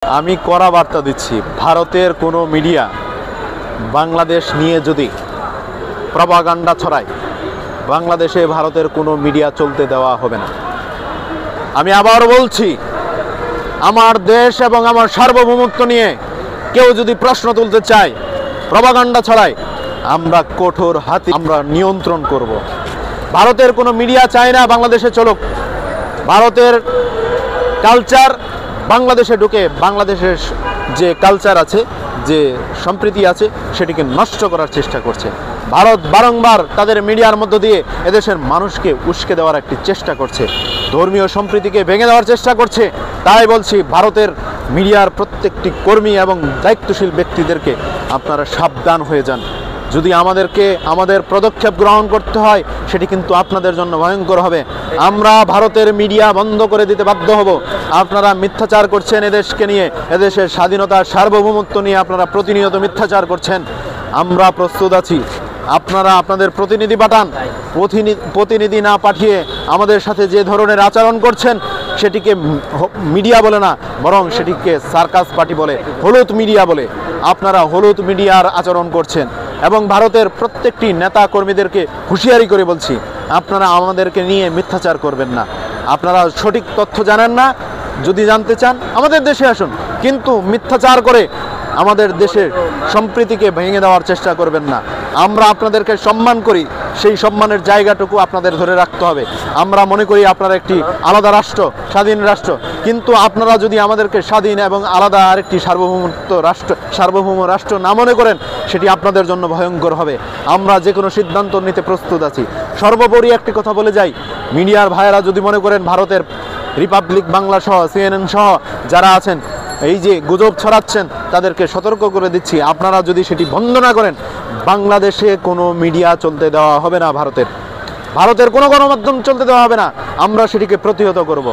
আমি কড়া বার্তা দিচ্ছি, ভারতের কোনো মিডিয়া বাংলাদেশ নিয়ে যদি প্রপাগান্ডা ছড়ায়, বাংলাদেশে ভারতের কোনো মিডিয়া চলতে দেওয়া হবে না। আমি আবার বলছি, আমার দেশ এবং আমার সার্বভৌমত্ব নিয়ে কেউ যদি প্রশ্ন তুলতে চায়, প্রপাগান্ডা ছড়ায়, আমরা কঠোর হাতে আমরা নিয়ন্ত্রণ করব। ভারতের কোনো মিডিয়া চায় না বাংলাদেশে চলুক। ভারতের কালচার বাংলাদেশে ঢুকে বাংলাদেশের যে কালচার আছে, যে সম্প্রীতি আছে, সেটিকে নষ্ট করার চেষ্টা করছে। ভারত বারংবার তাদের মিডিয়ার মধ্য দিয়ে এদেশের মানুষকে উস্কে দেওয়ার একটি চেষ্টা করছে, ধর্মীয় সম্প্রীতিকে ভেঙে দেওয়ার চেষ্টা করছে। তাই বলছি, ভারতের মিডিয়ার প্রত্যেকটি কর্মী এবং দায়িত্বশীল ব্যক্তিদেরকে আপনারা সাবধান হয়ে যান। যদি আমাদের পদক্ষেপ গ্রহণ করতে হয়, সেটি কিন্তু আপনাদের জন্য ভয়ঙ্কর হবে। আমরা ভারতের মিডিয়া বন্ধ করে দিতে বাধ্য হব। আপনারা মিথ্যাচার করছেন এদেশকে নিয়ে, এদেশের স্বাধীনতা সার্বভৌমত্ব নিয়ে আপনারা প্রতিনিয়ত মিথ্যাচার করছেন। আমরা প্রস্তুত আছি, আপনারা আপনাদের প্রতিনিধি পাঠান। প্রতিনিধি না পাঠিয়ে আমাদের সাথে যে ধরনের আচরণ করছেন, সেটিকে মিডিয়া বলে না, বরং সেটিকে সার্কাস পার্টি বলে, হলুদ মিডিয়া বলে। আপনারা হলুদ মিডিয়ার আচরণ করছেন এবং ভারতের প্রত্যেকটি নেতা কর্মীদেরকে হুঁশিয়ারি করে বলছি, আপনারা আমাদেরকে নিয়ে মিথ্যাচার করবেন না। আপনারা সঠিক তথ্য জানেন না, যদি জানতে চান আমাদের দেশে আসুন, কিন্তু মিথ্যাচার করে আমাদের দেশের সম্প্রীতিকে ভেঙে দেওয়ার চেষ্টা করবেন না। আমরা আপনাদেরকে সম্মান করি, সেই সম্মানের জায়গাটুকু আপনাদের ধরে রাখতে হবে। আমরা মনে করি আপনারা একটি আলাদা রাষ্ট্র, স্বাধীন রাষ্ট্র, কিন্তু আপনারা যদি আমাদেরকে স্বাধীন এবং আলাদা আরেকটি সার্বভৌম রাষ্ট্র না মনে করেন, সেটি আপনাদের জন্য ভয়ঙ্কর হবে। আমরা যে কোনো সিদ্ধান্ত নিতে প্রস্তুত আছি। সর্বোপরি একটি কথা বলে যাই, মিডিয়ার ভাইয়েরা যদি মনে করেন ভারতের রিপাবলিক বাংলা সহ CNN সহ যারা আছেন এই যে গুজব ছড়াচ্ছেন, তাদেরকে সতর্ক করে দিচ্ছি, আপনারা যদি সেটি বন্ধ না করেন, বাংলাদেশে কোনো মিডিয়া চলতে দেওয়া হবে না। ভারতের কোনো গণমাধ্যম চলতে দেওয়া হবে না। আমরা সেটিকে প্রতিহত করব।